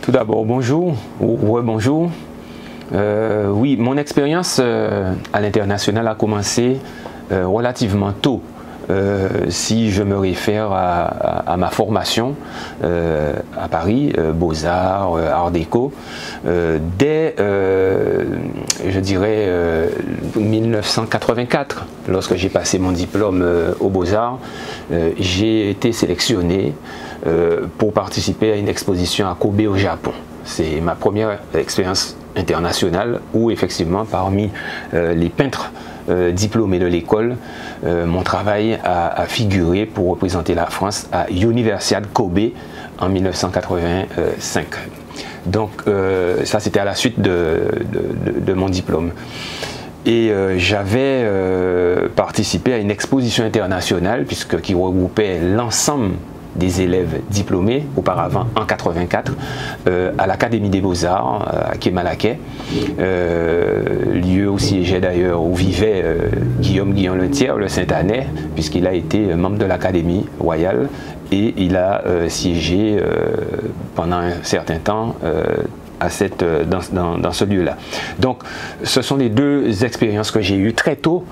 Tout d'abord, bonjour ou rebonjour. Oui, mon expérience à l'international a commencé relativement tôt. Si je me réfère à ma formation à Paris, Beaux-Arts, Art déco, dès, je dirais, 1984, lorsque j'ai passé mon diplôme aux Beaux-Arts, j'ai été sélectionné pour participer à une exposition à Kobe au Japon. C'est ma première expérience internationale où effectivement parmi les peintres diplômés de l'école, mon travail a figuré pour représenter la France à Universiade Kobe en 1985. Donc ça c'était à la suite de mon diplôme. Et j'avais participé à une exposition internationale qui regroupait l'ensemble des élèves diplômés auparavant en 84 à l'Académie des Beaux-Arts à Quai-Malaquais, lieu où siégeait d'ailleurs, où vivait Guillaume Le Thiers, le Saint-Anais, puisqu'il a été membre de l'Académie royale et il a siégé pendant un certain temps dans ce lieu-là. Donc ce sont les deux expériences que j'ai eues très tôt,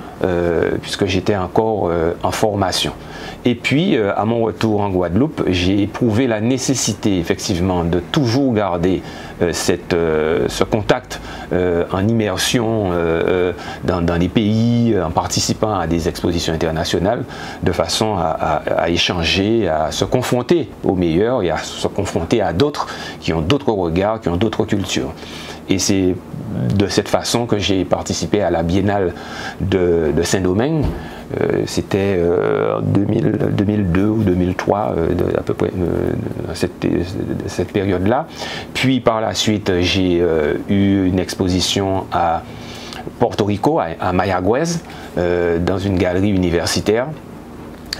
puisque j'étais encore en formation. Et puis à mon retour en Guadeloupe, j'ai éprouvé la nécessité effectivement de toujours garder ce contact en immersion dans les pays, en participant à des expositions internationales, de façon à échanger, à se confronter aux meilleurs et à se confronter à d'autres qui ont d'autres regards, qui ont d'autres cultures. Et c'est de cette façon que j'ai participé à la Biennale de Saint-Domingue. C'était en 2002 ou 2003, à peu près cette période-là. Puis par la suite, j'ai eu une exposition à Porto Rico, à Mayagüez, dans une galerie universitaire.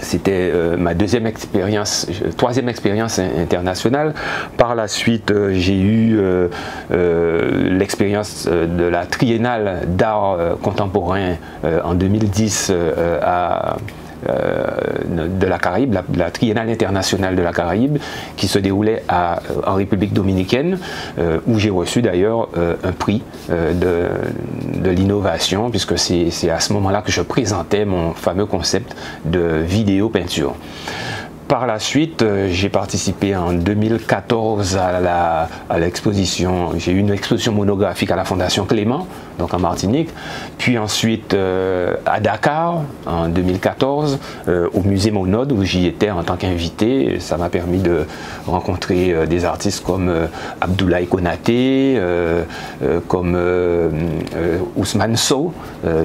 C'était ma troisième expérience internationale. Par la suite, j'ai eu l'expérience de la Triennale d'art contemporain en 2010 de la Caraïbe, la Triennale internationale de la Caraïbe, qui se déroulait en République dominicaine, où j'ai reçu d'ailleurs un prix de l'innovation, puisque c'est à ce moment-là que je présentais mon fameux concept de vidéo-peinture. Par la suite, j'ai participé en 2014 à l'exposition, j'ai eu une exposition monographique à la Fondation Clément, donc en Martinique, puis ensuite à Dakar en 2014, au musée Monod où j'y étais en tant qu'invité. Ça m'a permis de rencontrer des artistes comme Abdoulaye Konaté, comme Ousmane Sow,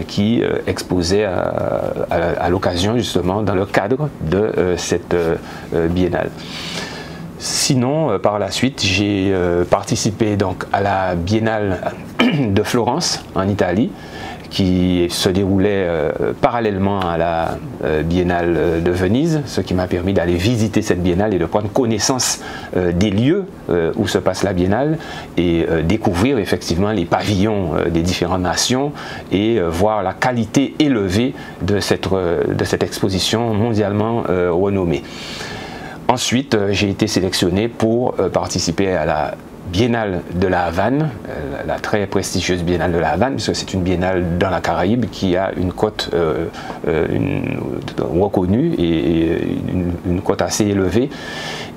qui exposait à l'occasion justement dans le cadre de cette biennale. Sinon, par la suite, j'ai participé donc à la Biennale de Florence en Italie, qui se déroulait parallèlement à la Biennale de Venise, ce qui m'a permis d'aller visiter cette biennale et de prendre connaissance des lieux où se passe la biennale et découvrir effectivement les pavillons des différentes nations et voir la qualité élevée de cette exposition mondialement renommée. Ensuite, j'ai été sélectionné pour participer à la Biennale de la Havane, la très prestigieuse Biennale de la Havane, puisque c'est une biennale dans la Caraïbe qui a une cote reconnue et une cote assez élevée,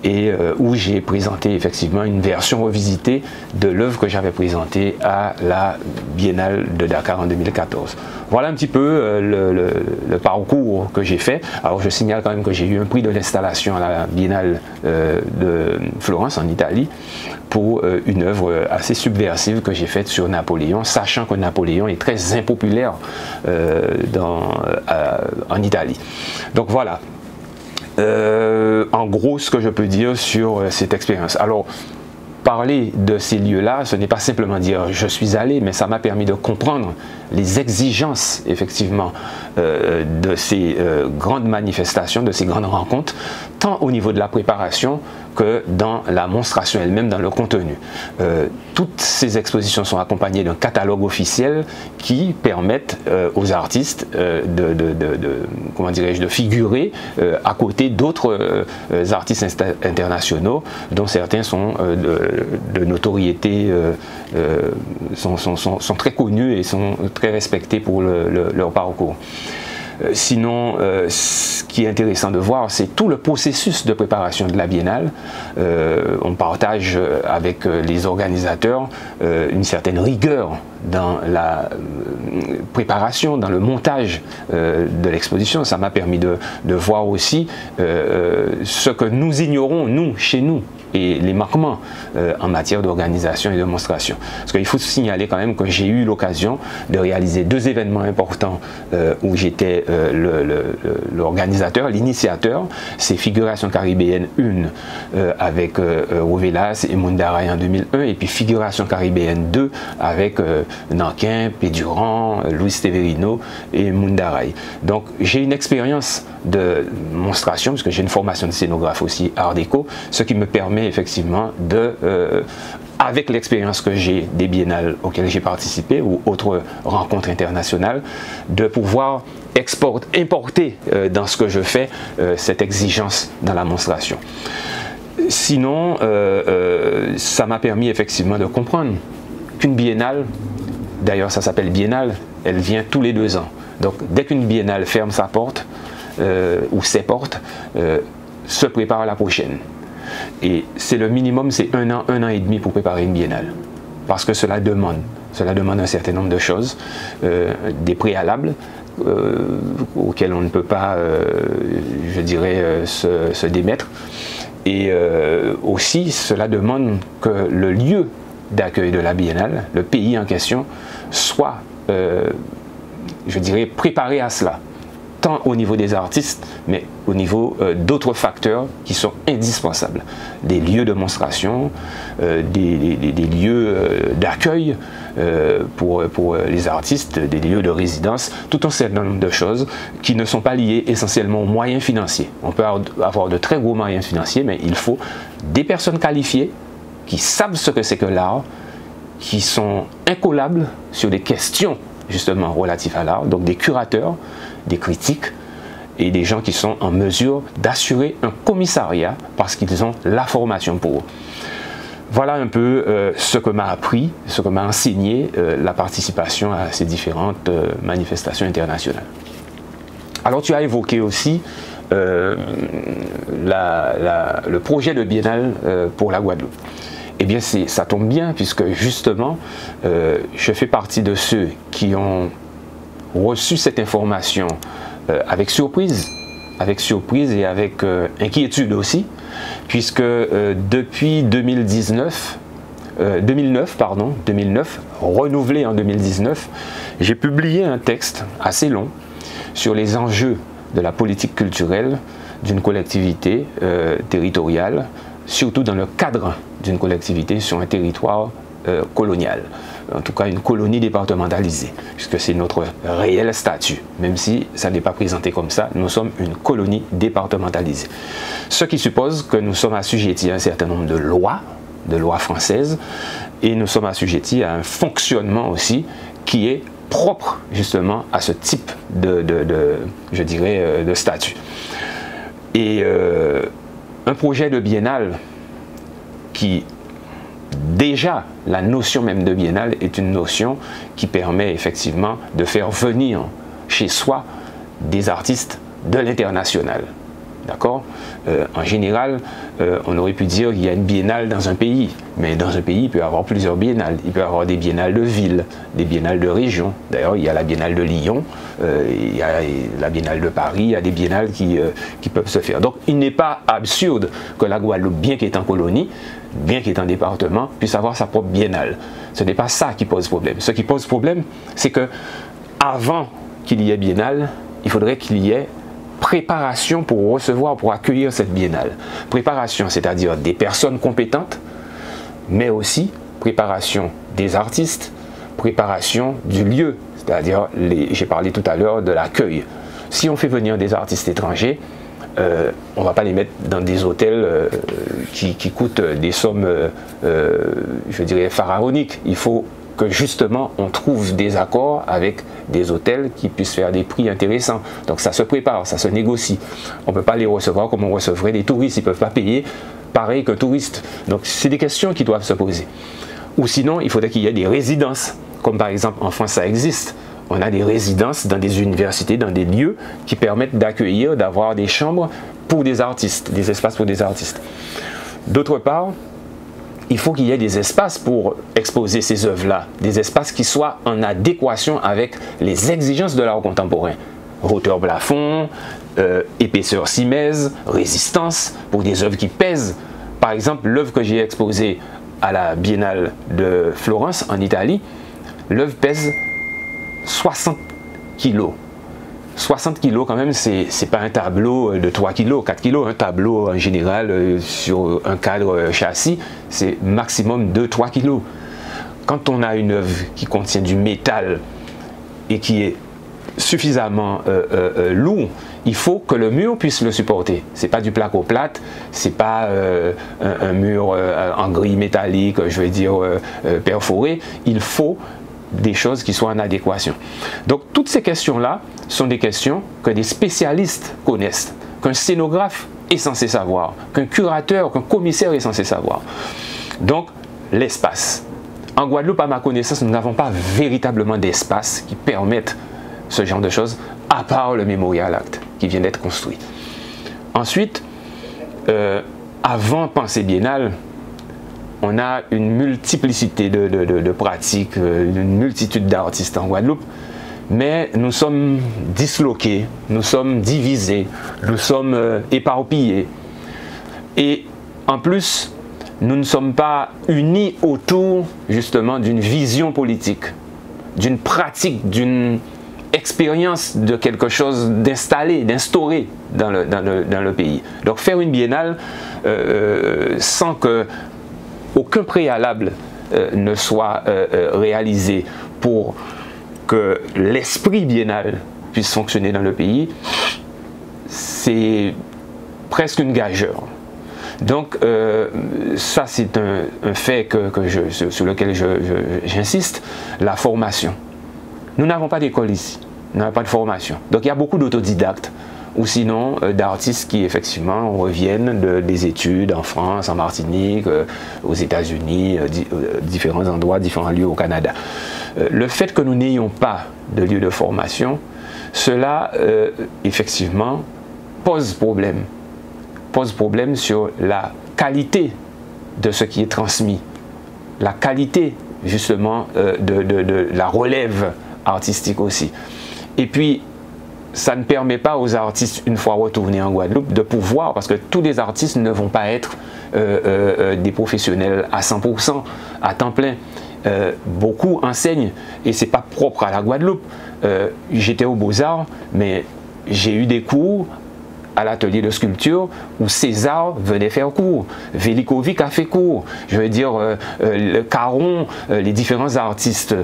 et où j'ai présenté effectivement une version revisitée de l'œuvre que j'avais présentée à la Biennale de Dakar en 2014. Voilà un petit peu le parcours que j'ai fait. Alors je signale quand même que j'ai eu un prix de l'installation à la Biennale de Florence en Italie pour une œuvre assez subversive que j'ai faite sur Napoléon, sachant que Napoléon est très impopulaire en Italie. Donc voilà. En gros, ce que je peux dire sur cette expérience. Alors, parler de ces lieux-là, ce n'est pas simplement dire je suis allé, mais ça m'a permis de comprendre les exigences, effectivement, de ces grandes manifestations, de ces grandes rencontres, tant au niveau de la préparation que dans la monstration elle-même, dans le contenu. Toutes ces expositions sont accompagnées d'un catalogue officiel qui permettent aux artistes comment dirais-je, de figurer à côté d'autres artistes internationaux, dont certains sont de notoriété, sont très connus et sont très respectés pour leur parcours. Sinon, ce qui est intéressant de voir, c'est tout le processus de préparation de la biennale. On partage avec les organisateurs une certaine rigueur dans la préparation, dans le montage de l'exposition. Ça m'a permis de voir aussi ce que nous ignorons, nous, chez nous, et les manquements en matière d'organisation et de démonstration. Parce qu'il faut signaler quand même que j'ai eu l'occasion de réaliser 2 événements importants où j'étais l'organisateur, l'initiateur. C'est Figuration Caribéenne 1 avec Rovelas et Mundaray en 2001, et puis Figuration Caribéenne 2 avec Nankin, Pédurand, Luis Severino et Mundaray. Donc j'ai une expérience de monstration, parce que j'ai une formation de scénographe aussi, art déco, ce qui me permet effectivement de, avec l'expérience que j'ai des biennales auxquelles j'ai participé ou autres rencontres internationales, de pouvoir importer dans ce que je fais cette exigence dans la monstration. Sinon, ça m'a permis effectivement de comprendre qu'une biennale, d'ailleurs ça s'appelle biennale, elle vient tous les 2 ans. Donc dès qu'une biennale ferme sa porte, ou ses portes, se prépare à la prochaine. Et c'est le minimum, c'est 1 an et demi pour préparer une biennale. Parce que cela demande un certain nombre de choses, des préalables auxquels on ne peut pas, je dirais, se démettre. Et aussi, cela demande que le lieu d'accueil de la biennale, le pays en question, soit, je dirais, préparé à cela, tant au niveau des artistes, mais au niveau d'autres facteurs qui sont indispensables. Des lieux de monstration, des lieux d'accueil pour les artistes, des lieux de résidence, tout un certain nombre de choses qui ne sont pas liées essentiellement aux moyens financiers. On peut avoir de très gros moyens financiers, mais il faut des personnes qualifiées qui savent ce que c'est que l'art, qui sont incollables sur des questions justement relatives à l'art, donc des curateurs, des critiques et des gens qui sont en mesure d'assurer un commissariat parce qu'ils ont la formation pour. Voilà un peu ce que m'a appris, ce que m'a enseigné la participation à ces différentes manifestations internationales. Alors tu as évoqué aussi le projet de biennale pour la Guadeloupe. Eh bien ça tombe bien puisque justement je fais partie de ceux qui ont reçu cette information avec surprise et avec inquiétude aussi, puisque depuis 2009, renouvelé en 2019, j'ai publié un texte assez long sur les enjeux de la politique culturelle d'une collectivité territoriale, surtout dans le cadre d'une collectivité sur un territoire colonial. En tout cas une colonie départementalisée, puisque c'est notre réel statut, même si ça n'est pas présenté comme ça, nous sommes une colonie départementalisée. Ce qui suppose que nous sommes assujettis à un certain nombre de lois françaises, et nous sommes assujettis à un fonctionnement aussi qui est propre justement à ce type je dirais, de statut. Et un projet de biennale qui... Déjà, la notion même de biennale est une notion qui permet effectivement de faire venir chez soi des artistes de l'international. D'accord ? En général, on aurait pu dire qu'il y a une biennale dans un pays, mais dans un pays, il peut y avoir plusieurs biennales. Il peut y avoir des biennales de ville, des biennales de région. D'ailleurs, il y a la biennale de Lyon, il y a la biennale de Paris, il y a des biennales qui peuvent se faire. Donc, il n'est pas absurde que la Guadeloupe, bien qu'étant colonie, bien qu'étant département, puisse avoir sa propre biennale. Ce n'est pas ça qui pose problème. Ce qui pose problème, c'est que avant qu'il y ait biennale, il faudrait qu'il y ait préparation pour recevoir, pour accueillir cette biennale. Préparation, c'est-à-dire des personnes compétentes, mais aussi préparation des artistes, préparation du lieu, C'est-à-dire, j'ai parlé tout à l'heure de l'accueil. Si on fait venir des artistes étrangers, on ne va pas les mettre dans des hôtels qui coûtent des sommes, je dirais, pharaoniques. Il faut que justement on trouve des accords avec des hôtels qui puissent faire des prix intéressants. Donc ça se prépare, ça se négocie. On ne peut pas les recevoir comme on recevrait des touristes. Ils ne peuvent pas payer pareil qu'un touriste. Donc c'est des questions qui doivent se poser. Ou sinon, il faudrait qu'il y ait des résidences. Comme par exemple en France, ça existe. On a des résidences dans des universités, dans des lieux qui permettent d'accueillir, d'avoir des chambres pour des artistes, des espaces pour des artistes. D'autre part, il faut qu'il y ait des espaces pour exposer ces œuvres-là, des espaces qui soient en adéquation avec les exigences de l'art contemporain. Hauteur plafond, épaisseur simèse, résistance, pour des œuvres qui pèsent. Par exemple, l'œuvre que j'ai exposée à la Biennale de Florence, en Italie, l'œuvre pèse 60 kilos. 60 kilos quand même, c'est pas un tableau de 3 kilos, 4 kilos. Un tableau en général sur un cadre châssis, c'est maximum 2-3 kilos. Quand on a une œuvre qui contient du métal et qui est suffisamment lourd, il faut que le mur puisse le supporter. C'est pas du placo-plate, c'est pas un mur en grille métallique, je veux dire perforé. Il faut des choses qui soient en adéquation. Donc toutes ces questions-là sont des questions que des spécialistes connaissent, qu'un scénographe est censé savoir, qu'un curateur, qu'un commissaire est censé savoir. Donc l'espace. En Guadeloupe, à ma connaissance, nous n'avons pas véritablement d'espace qui permette ce genre de choses, à part le Memorial Act qui vient d'être construit. Ensuite, avant Pensée Biennale, on a une multiplicité de pratiques, une multitude d'artistes en Guadeloupe, mais nous sommes disloqués, nous sommes divisés, nous sommes éparpillés. Et en plus, nous ne sommes pas unis autour justement d'une vision politique, d'une pratique, d'une expérience de quelque chose d'installé, d'instauré dans le pays. Donc faire une biennale sans que aucun préalable ne soit réalisé pour que l'esprit biennal puisse fonctionner dans le pays, c'est presque une gageure. Donc ça c'est un fait sur lequel j'insiste, la formation. Nous n'avons pas d'école ici, nous n'avons pas de formation. Donc il y a beaucoup d'autodidactes ou sinon d'artistes qui effectivement reviennent des études en France, en Martinique, aux États-Unis, différents endroits, différents lieux au Canada. Le fait que nous n'ayons pas de lieu de formation, cela effectivement pose problème sur la qualité de ce qui est transmis, la qualité justement de la relève artistique aussi. Et puis, ça ne permet pas aux artistes, une fois retournés en Guadeloupe, de pouvoir, parce que tous les artistes ne vont pas être des professionnels à 100%, à temps plein. Beaucoup enseignent, et c'est pas propre à la Guadeloupe. J'étais aux Beaux-Arts, mais j'ai eu des cours à l'atelier de sculpture où César venait faire cours, Velikovic a fait cours, je veux dire le Caron, les différents artistes,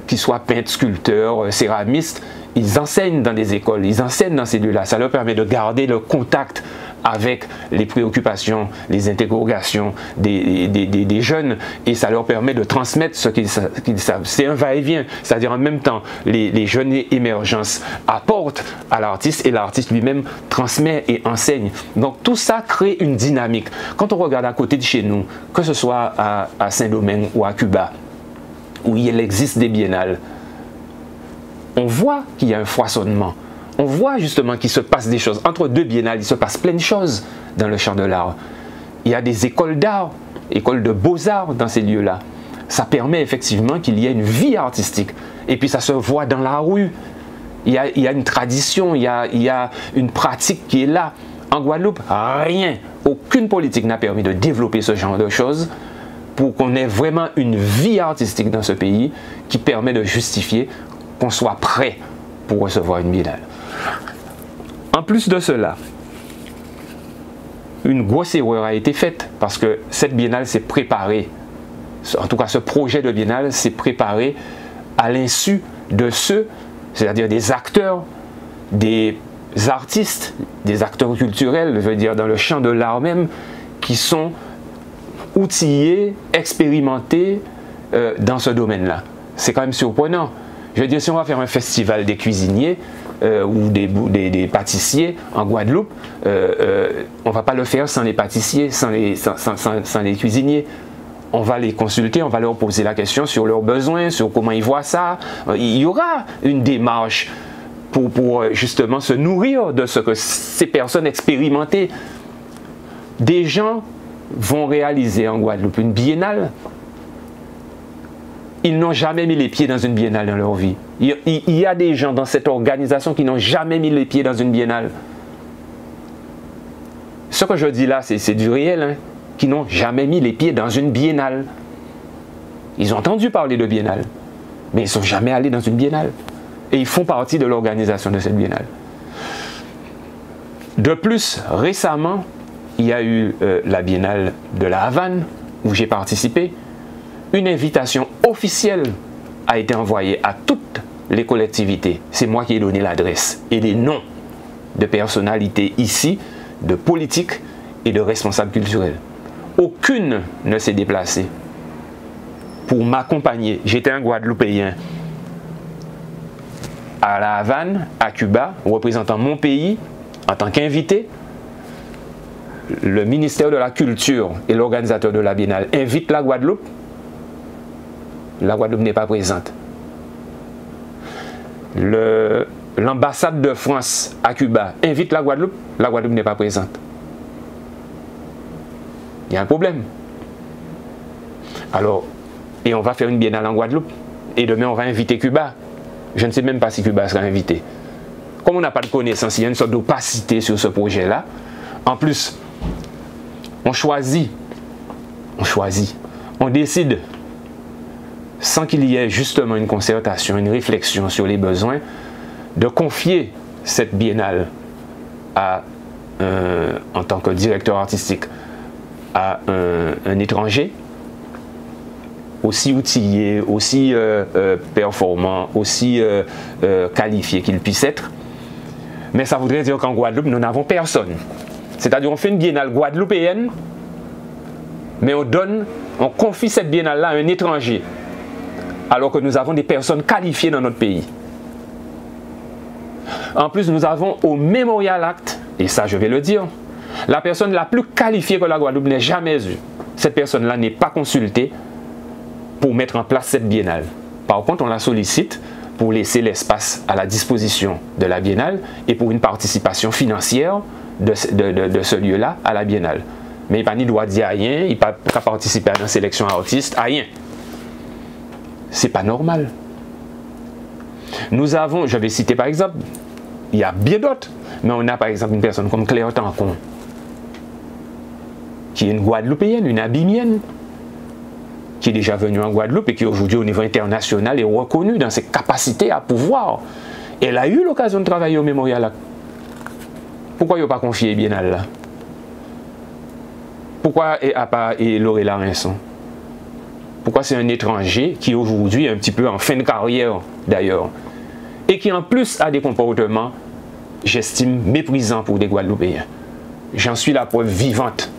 qu'ils soient peintres, sculpteurs, céramistes, ils enseignent dans des écoles, ils enseignent dans ces lieux-là. Ça leur permet de garder le contact avec les préoccupations, les interrogations des jeunes, et ça leur permet de transmettre ce qu'ils savent. C'est un va-et-vient, c'est-à-dire en même temps, les jeunes émergences apportent à l'artiste et l'artiste lui-même transmet et enseigne. Donc tout ça crée une dynamique. Quand on regarde à côté de chez nous, que ce soit à Saint-Domingue ou à Cuba, où il existe des biennales, on voit qu'il y a un foisonnement. On voit justement qu'il se passe des choses. Entre deux biennales, il se passe plein de choses dans le champ de l'art. Il y a des écoles d'art, écoles de beaux-arts dans ces lieux-là. Ça permet effectivement qu'il y ait une vie artistique. Et puis ça se voit dans la rue. Il y a une tradition, il y a une pratique qui est là. En Guadeloupe, rien, aucune politique n'a permis de développer ce genre de choses pour qu'on ait vraiment une vie artistique dans ce pays qui permet de justifier qu'on soit prêt pour recevoir une biennale. En plus de cela, une grosse erreur a été faite parce que cette biennale s'est préparée, en tout cas ce projet de biennale s'est préparé à l'insu de ceux, c'est-à-dire des acteurs, des artistes, des acteurs culturels, je veux dire dans le champ de l'art même, qui sont outillés, expérimentés dans ce domaine-là. C'est quand même surprenant. Je veux dire, si on va faire un festival des cuisiniers ou des pâtissiers en Guadeloupe, on ne va pas le faire sans les pâtissiers, sans les cuisiniers. On va les consulter, on va leur poser la question sur leurs besoins, sur comment ils voient ça. Il y aura une démarche pour justement se nourrir de ce que ces personnes expérimentées. Des gens vont réaliser en Guadeloupe une biennale. Ils n'ont jamais mis les pieds dans une biennale dans leur vie. Il y a des gens dans cette organisation qui n'ont jamais mis les pieds dans une biennale. Ce que je dis là, c'est du réel, hein, qui n'ont jamais mis les pieds dans une biennale. Ils ont entendu parler de biennale, mais ils ne sont jamais allés dans une biennale. Et ils font partie de l'organisation de cette biennale. De plus, récemment, il y a eu la biennale de la Havane, où j'ai participé. Une invitation officielle a été envoyée à toutes les collectivités. C'est moi qui ai donné l'adresse et les noms de personnalités ici, de politiques et de responsables culturels. Aucune ne s'est déplacée pour m'accompagner. J'étais un Guadeloupéen à la Havane, à Cuba, représentant mon pays en tant qu'invité. Le ministère de la Culture et l'organisateur de la Biennale invitent la Guadeloupe. La Guadeloupe n'est pas présente. L'ambassade de France à Cuba invite la Guadeloupe n'est pas présente. Il y a un problème. Alors, et on va faire une biennale en Guadeloupe, et demain on va inviter Cuba. Je ne sais même pas si Cuba sera invité. Comme on n'a pas de connaissance, il y a une sorte d'opacité sur ce projet-là. En plus, on choisit, on décide, sans qu'il y ait justement une concertation, une réflexion sur les besoins, de confier cette biennale en tant que directeur artistique à un étranger, aussi outillé, aussi performant, aussi qualifié qu'il puisse être. Mais ça voudrait dire qu'en Guadeloupe, nous n'avons personne. C'est-à-dire qu'on fait une biennale guadeloupéenne, mais on confie cette biennale-là à un étranger, alors que nous avons des personnes qualifiées dans notre pays. En plus, nous avons au Memorial Act, et ça je vais le dire, la personne la plus qualifiée que la Guadeloupe n'ait jamais eue. Cette personne-là n'est pas consultée pour mettre en place cette biennale. Par contre, on la sollicite pour laisser l'espace à la disposition de la biennale et pour une participation financière de ce lieu-là à la biennale. Mais il n'y a pas ni droit de dire rien, il n'y a pas qu'à participer à une sélection artiste, rien. C'est pas normal. Nous avons, je vais citer par exemple, il y a bien d'autres, mais on a par exemple une personne comme Claire Tancon, qui est une Guadeloupéenne, une Abimienne, qui est déjà venue en Guadeloupe et qui aujourd'hui au niveau international est reconnue dans ses capacités à pouvoir. Elle a eu l'occasion de travailler au Memorial. Pourquoi il n'a pas confié Biennale là? Pourquoi Lauré Larinson? Pourquoi c'est un étranger qui aujourd'hui est un petit peu en fin de carrière d'ailleurs et qui en plus a des comportements, j'estime, méprisants pour des Guadeloupéens? J'en suis la preuve vivante.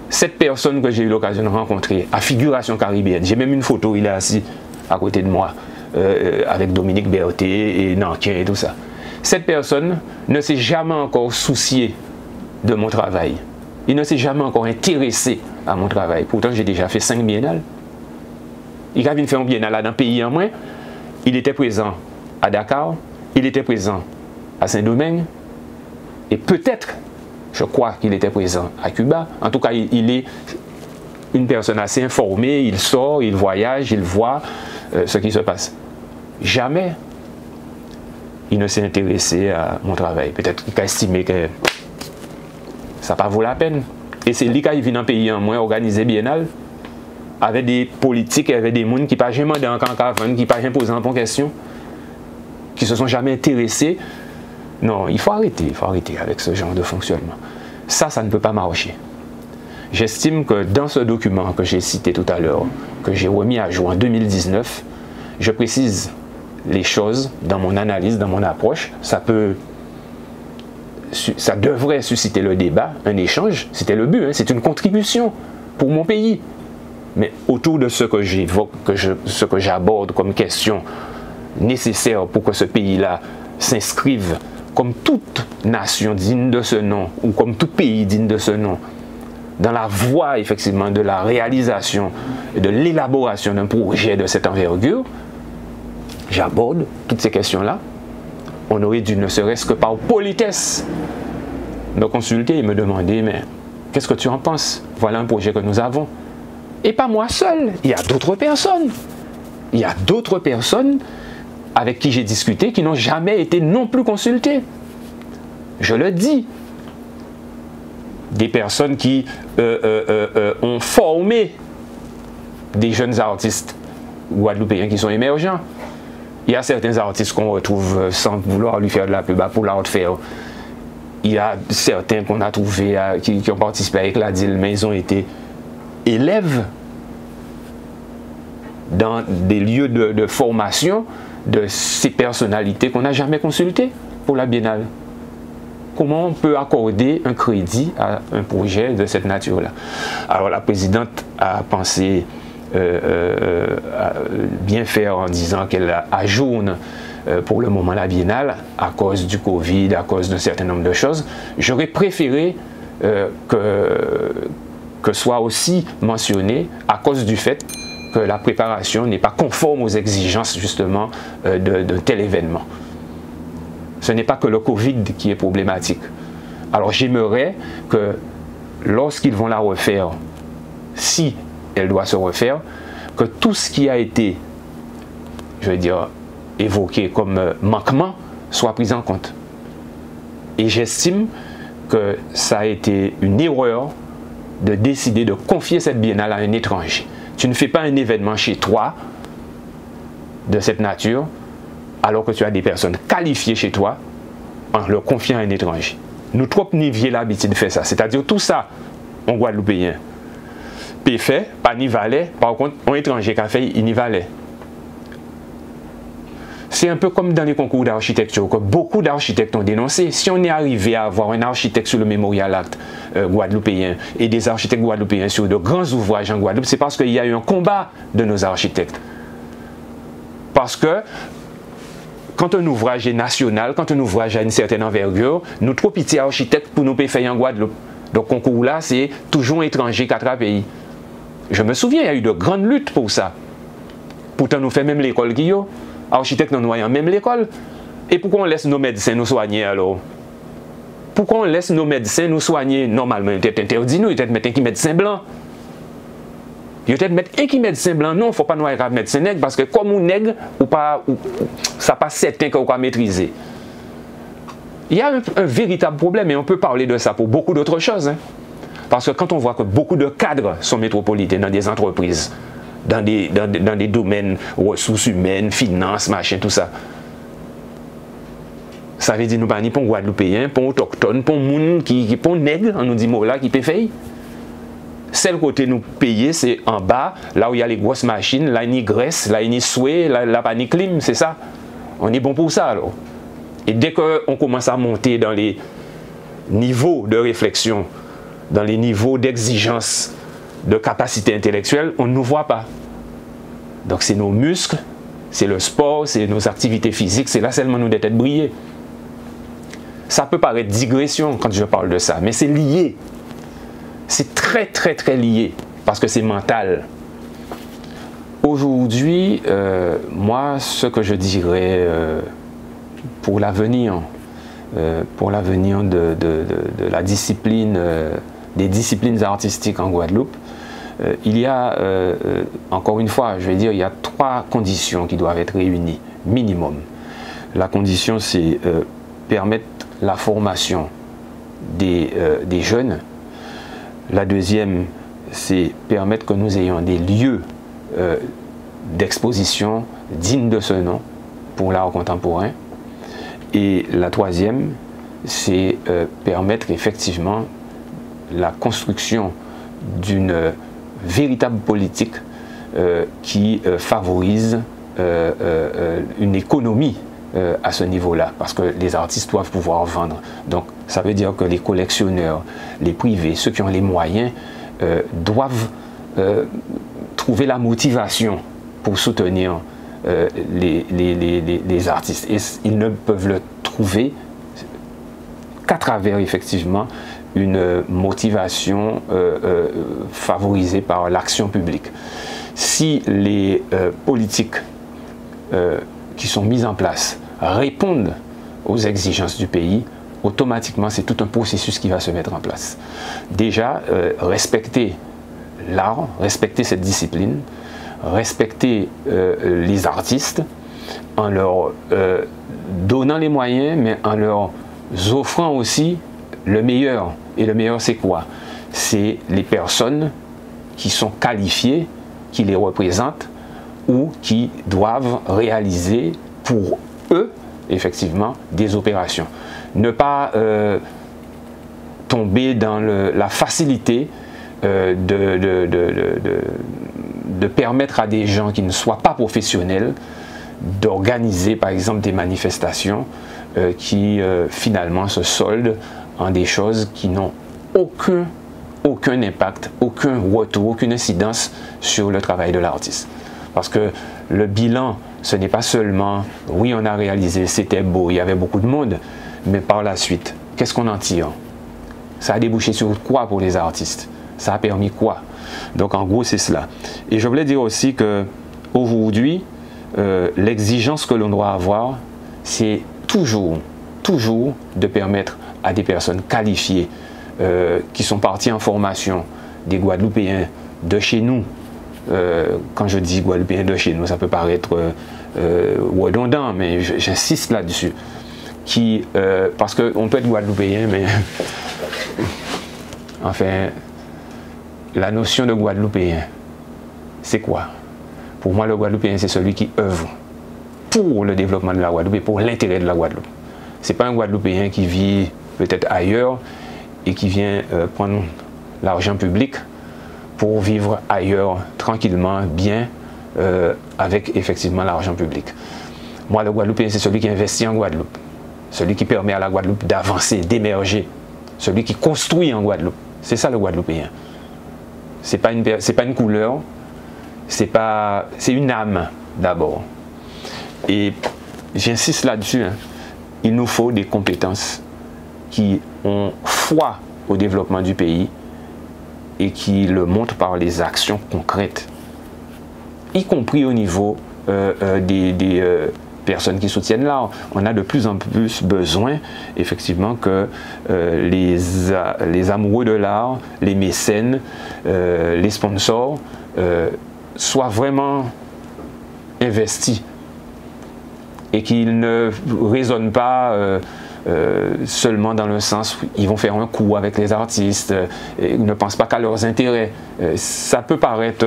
Cette personne que j'ai eu l'occasion de rencontrer à figuration caribéenne, j'ai même une photo, il est assis à côté de moi avec Dominique Berthet et Nankin et tout ça. Cette personne ne s'est jamais encore soucié de mon travail. Il ne s'est jamais encore intéressé à mon travail. Pourtant, j'ai déjà fait 5 biennales. Il a fait un biennale dans un pays en moins. Il était présent à Dakar, il était présent à Saint-Domingue, et peut-être, je crois qu'il était présent à Cuba. En tout cas, il est une personne assez informée, il sort, il voyage, il voit ce qui se passe. Jamais il ne s'est intéressé à mon travail. Peut-être qu'il a estimé que ça n'a pas vaut la peine. Et c'est lui qui vient dans un pays en moins organisé biennale, avec des politiques, avec des gens qui n'ont pas jamais demandé en cancavane, qui n'ont pas jamais posé en question, qui ne se sont jamais intéressés. Non, il faut arrêter avec ce genre de fonctionnement. Ça ne peut pas marcher. J'estime que dans ce document que j'ai cité tout à l'heure, que j'ai remis à jour en 2019, je précise les choses, dans mon analyse, dans mon approche, ça devrait susciter le débat, un échange, c'était le but, hein, c'est une contribution pour mon pays. Mais autour de ce que j'évoque, ce que j'aborde comme question nécessaire pour que ce pays-là s'inscrive comme toute nation digne de ce nom, ou comme tout pays digne de ce nom, dans la voie effectivement de la réalisation et de l'élaboration d'un projet de cette envergure, j'aborde toutes ces questions-là. On aurait dû, ne serait-ce que par politesse, me consulter et me demander, mais qu'est-ce que tu en penses? Voilà un projet que nous avons. Et pas moi seul, il y a d'autres personnes. Il y a d'autres personnes avec qui j'ai discuté qui n'ont jamais été non plus consultées. Je le dis. Des personnes qui ont formé des jeunes artistes guadeloupéens qui sont émergents. Il y a certains artistes qu'on retrouve sans vouloir lui faire de la pub pour l'art faire. Il y a certains qu'on a trouvés qui ont participé avec la DIL, mais ils ont été élèves dans des lieux de formation de ces personnalités qu'on n'a jamais consultées pour la Biennale. Comment on peut accorder un crédit à un projet de cette nature-là? Alors la présidente a pensé bien faire en disant qu'elle ajourne pour le moment la Biennale à cause du Covid, à cause d'un certain nombre de choses. J'aurais préféré que soit aussi mentionné à cause du fait que la préparation n'est pas conforme aux exigences justement d'un tel événement. Ce n'est pas que le Covid qui est problématique. Alors j'aimerais que lorsqu'ils vont la refaire, si elle doit se refaire, que tout ce qui a été, je veux dire, évoqué comme manquement soit pris en compte. Et j'estime que ça a été une erreur de décider de confier cette biennale à un étranger. Tu ne fais pas un événement chez toi de cette nature alors que tu as des personnes qualifiées chez toi en le confiant à un étranger. Nous trop nivier l'habitude de faire ça. C'est-à-dire tout ça, on Guadeloupéen. Puis fait, pas ni valait, par contre, un étranger qui a fait, il n'y valait. C'est un peu comme dans les concours d'architecture que beaucoup d'architectes ont dénoncé. Si on est arrivé à avoir un architecte sur le Mémorial Act guadeloupéen et des architectes guadeloupéens sur de grands ouvrages en Guadeloupe, c'est parce qu'il y a eu un combat de nos architectes. Parce que quand un ouvrage est national, quand un ouvrage a une certaine envergure, nous trop petits architectes pour nous faire en Guadeloupe. Donc concours là, c'est toujours étranger qu'à pays. Je me souviens, il y a eu de grandes luttes pour ça. Pourtant, nous faisons même l'école qui y a. Architectes nous voyons même l'école. Et pourquoi on laisse nos médecins nous soigner alors? Pourquoi on laisse nos médecins nous soigner? Normalement, il est interdit, nous, il peut-être mettre un médecin blanc. Il peut-être mettre un médecin blanc. Non, il ne faut pas nous avoir un médecin nègre parce que comme on nègre, ça pas certain qu'on va maîtriser. Il y a un véritable problème et on peut parler de ça pour beaucoup d'autres choses. Hein. Parce que quand on voit que beaucoup de cadres sont métropolitains dans des entreprises, dans des domaines ressources humaines, finances, machin, tout ça. Ça veut dire nous pas ni pour Guadeloupéens, pour autochtones, pour moun qui pour nègre, on nous dit mot là qui peut faire. Celle côté nous payer, c'est en bas, là où il y a les grosses machines, là il y a graisse, là il y a souhait, là pas ni clim, c'est ça. On est bon pour ça alors. Et dès qu'on commence à monter dans les niveaux de réflexion, dans les niveaux d'exigence, de capacité intellectuelle, on ne nous voit pas. Donc c'est nos muscles, c'est le sport, c'est nos activités physiques, c'est là seulement nous d'être briller. Ça peut paraître digression quand je parle de ça, mais c'est lié. C'est très très très lié, parce que c'est mental. Aujourd'hui, moi, ce que je dirais pour l'avenir de la discipline, des disciplines artistiques en Guadeloupe, il y a, encore une fois, je vais dire, il y a 3 conditions qui doivent être réunies, minimum. La condition, c'est permettre la formation des jeunes. La deuxième, c'est permettre que nous ayons des lieux d'exposition dignes de ce nom pour l'art contemporain. Et la troisième, c'est permettre effectivement la construction d'une véritable politique qui favorise une économie à ce niveau-là, parce que les artistes doivent pouvoir vendre. Donc ça veut dire que les collectionneurs, les privés, ceux qui ont les moyens, doivent trouver la motivation pour soutenir les artistes. Et ils ne peuvent le trouver qu'à travers effectivement une motivation favorisée par l'action publique. Si les politiques qui sont mises en place répondent aux exigences du pays, automatiquement c'est tout un processus qui va se mettre en place. Déjà, respecter l'art, respecter cette discipline, respecter les artistes en leur donnant les moyens, mais en leur offrant aussi le meilleur. Et le meilleur, c'est quoi? C'est les personnes qui sont qualifiées, qui les représentent ou qui doivent réaliser pour eux, effectivement, des opérations. Ne pas tomber dans la facilité de permettre à des gens qui ne soient pas professionnels d'organiser, par exemple, des manifestations qui, finalement, se soldent en des choses qui n'ont aucun impact, aucun retour, aucune incidence sur le travail de l'artiste. Parce que le bilan, ce n'est pas seulement, oui, on a réalisé, c'était beau, il y avait beaucoup de monde, mais par la suite, qu'est-ce qu'on en tire? Ça a débouché sur quoi pour les artistes? Ça a permis quoi? Donc en gros, c'est cela. Et je voulais dire aussi que aujourd'hui, l'exigence que l'on doit avoir, c'est toujours de permettre à des personnes qualifiées qui sont parties en formation, des Guadeloupéens de chez nous. Quand je dis Guadeloupéens de chez nous, ça peut paraître redondant, mais j'insiste là-dessus. Parce qu'on peut être Guadeloupéen, mais enfin, la notion de Guadeloupéen, c'est quoi? Pour moi, le Guadeloupéen, c'est celui qui œuvre pour le développement de la Guadeloupe et pour l'intérêt de la Guadeloupe. Ce n'est pas un Guadeloupéen qui vit peut-être ailleurs et qui vient prendre l'argent public pour vivre ailleurs tranquillement, bien, avec effectivement l'argent public. Moi, le Guadeloupéen, c'est celui qui investit en Guadeloupe, celui qui permet à la Guadeloupe d'avancer, d'émerger, celui qui construit en Guadeloupe. C'est ça le Guadeloupéen. C'est pas une couleur, c'est une âme d'abord. Et j'insiste là-dessus, hein, il nous faut des compétences qui ont foi au développement du pays et qui le montrent par les actions concrètes, y compris au niveau des personnes qui soutiennent l'art. On a de plus en plus besoin, effectivement, que les amoureux de l'art, les mécènes, les sponsors soient vraiment investis et qu'ils ne raisonnent pas seulement dans le sens où ils vont faire un coup avec les artistes, ils ne pensent pas qu'à leurs intérêts. Ça peut paraître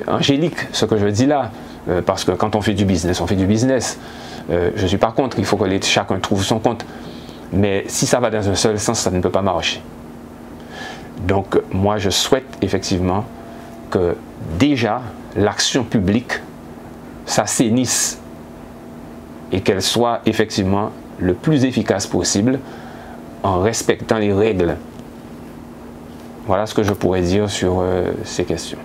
angélique, ce que je dis là, parce que quand on fait du business, on fait du business. Je ne suis pas contre, il faut que chacun trouve son compte. Mais si ça va dans un seul sens, ça ne peut pas marcher. Donc moi, je souhaite effectivement que déjà l'action publique s'assainisse et qu'elle soit effectivement le plus efficace possible en respectant les règles. Voilà ce que je pourrais dire sur ces questions.